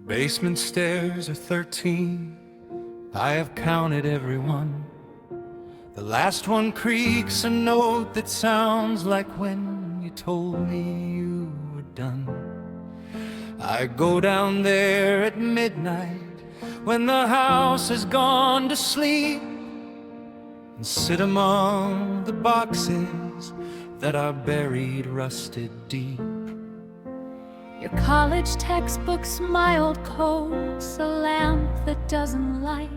Basement stairs are 13. I have counted every one. The last one creaks a note that sounds like when you told me you were done. I go down there at midnight when the house has gone to sleep and sit among the boxes that are buried rusted deep. Your college textbooks, my old coats, a lamp that doesn't light,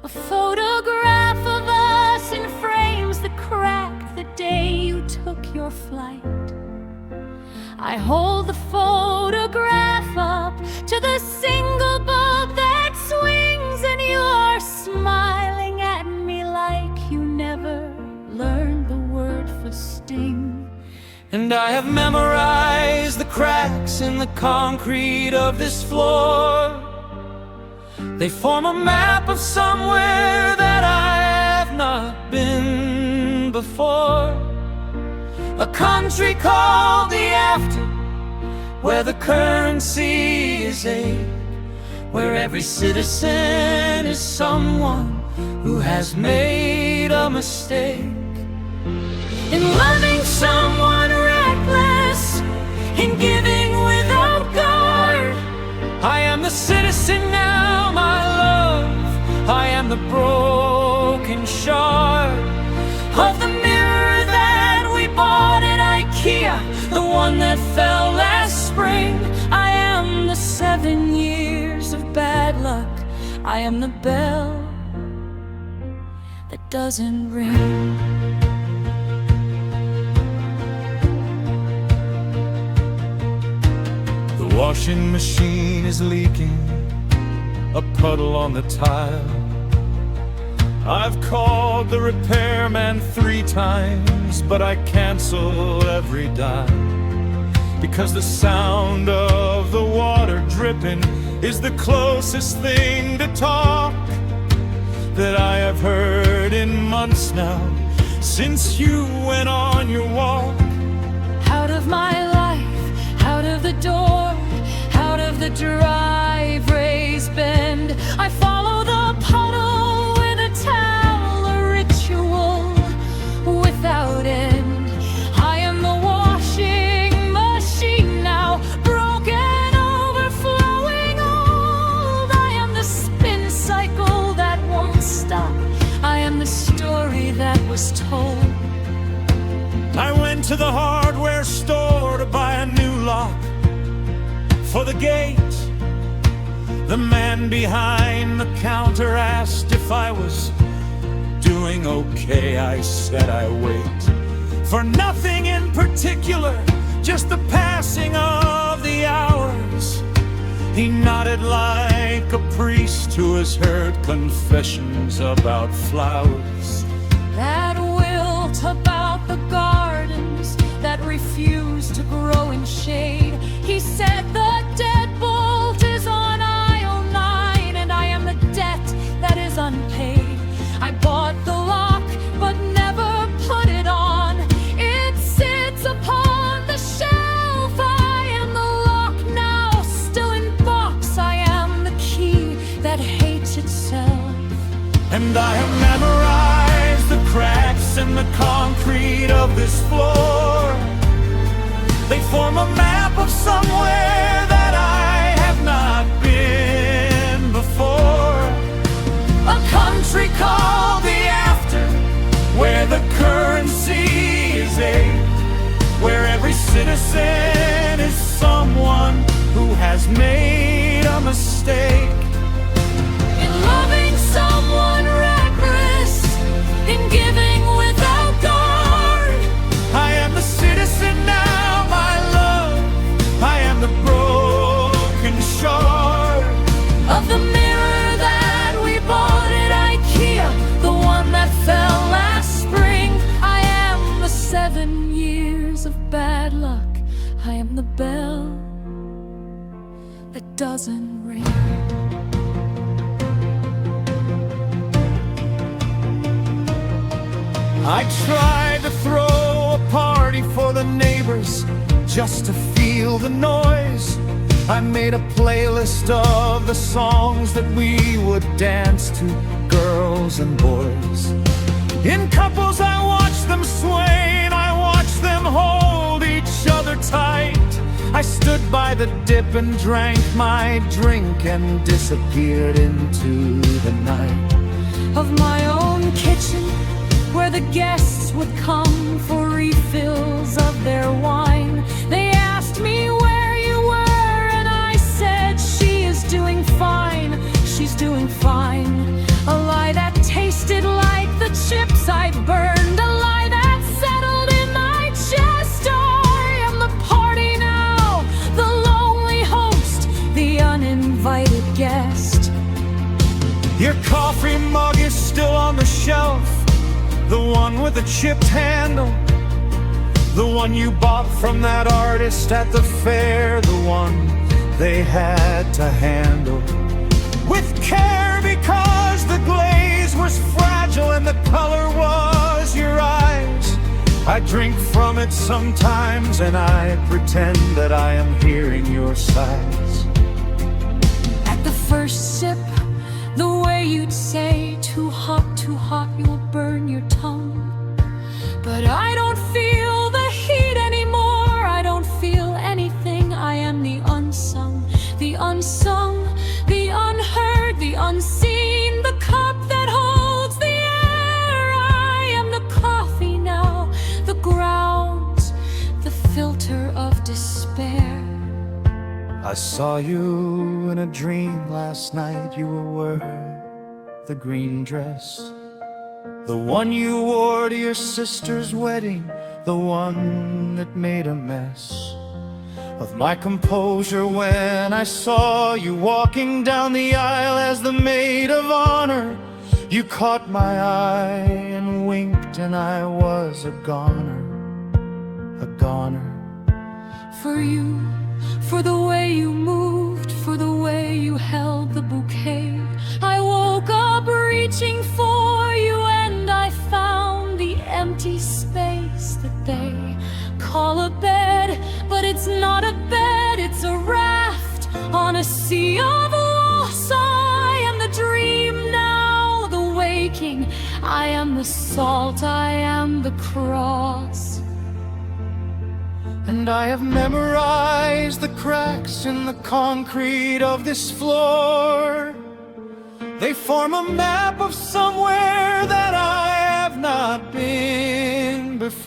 a photograph of us in frames that cracked the day you took your flight. I hold the photograph up to the single bulb that swings, and you're smiling at me like you never learned the word for sting. And I have memorized the cracks in the concrete of this floor. They form a map of somewhere that I have not been before. A country called the after, where the currency is aid, where every citizen is someone who has made a mistake. In loving someone reckless, in giving without guard, I am the citizen now, my love. I am the broken shard of the mirror that we bought at IKEA, the one that fell last spring. I am the 7 years of bad luck. I am the bell that doesn't ring. The washing machine is leaking, a puddle on the tile. I've called the repairman 3 times, but I cancel every dime, because the sound of the water dripping is the closest thing to talk that I have heard in months now, since you went on your walk. Out of my life, out of the door, out of the driveway's bend, I follow the puddle with a towel, a ritual without end. I am the washing machine now, broken, overflowing old. I am the spin cycle that won't stop. I am the story that was told. I went to the hardware store to buy a new lock for the gate. The man behind the counter asked if I was doing okay. I said I wait for nothing in particular, just the passing of the hours. He nodded like a priest who has heard confessions about flowers that wilt about the gardens that refuse to grow in shade. He said the deadbolt is on aisle 9, and I am the debt that is unpaid. I bought the lock but never put it on. It sits upon the shelf. I am the lock now, still in box. I am the key that hates itself. And I have memorized the cracks in the concrete of this floor. They form a map of somewhere that I have not been before. A country called the after, where the currency is aid, where every citizen is someone who has made a mistake. in loving someone reckless, in giving without guard. I am the citizen now, my love. I am the broken shard Of the mirror that we bought at IKEA, the one that fell last spring. I am the 7 years of bad luck. I am the bell that doesn't ring. I tried to throw a party for the neighbors just to feel the noise, I made a playlist of the songs that we would dance to, girls and boys. In couples I watched them sway, and I watched them hold each other tight. I stood by the dip and drank my drink and disappeared into the night. Of my own kitchen, where the guests would come for refills of their wine. They asked me where you were, and I said she is doing fine, she's doing fine. A lie that tasted like the chips I'd burned, a lie that settled in my chest. I am the party now, the lonely host, the uninvited guest. Your coffee mug is still on the shelf, the one with the chipped handle, the one you bought from that artist at the fair, the one they had to handle with care, because the glaze was fragile and the color was your eyes. I drink from it sometimes and I pretend that I am hearing your sighs. At the first sip, the way you'd say, too hot, you'll burn your tongue. But I don't feel the heat anymore, I don't feel anything. I am the unsung, the unsung, the unheard, the unseen, the cup that holds the air. I am the coffee now, the ground, the filter of despair. I saw you in a dream last night. You were wearing the green dress, the one you wore to your sister's wedding, the one that made a mess of my composure when I saw you walking down the aisle as the maid of honor. You caught my eye and winked, and I was a goner, a goner. For you, for the way you moved, for the way you held the bouquet. I woke up reaching for you, and I found the empty space that they call a bed. But it's not a bed, it's a raft on a sea of loss. I am the dream now, the waking. I am the salt, I am the cross. And I have memorized the cracks in the concrete of this floor. They form a map of somewhere that I have not been before.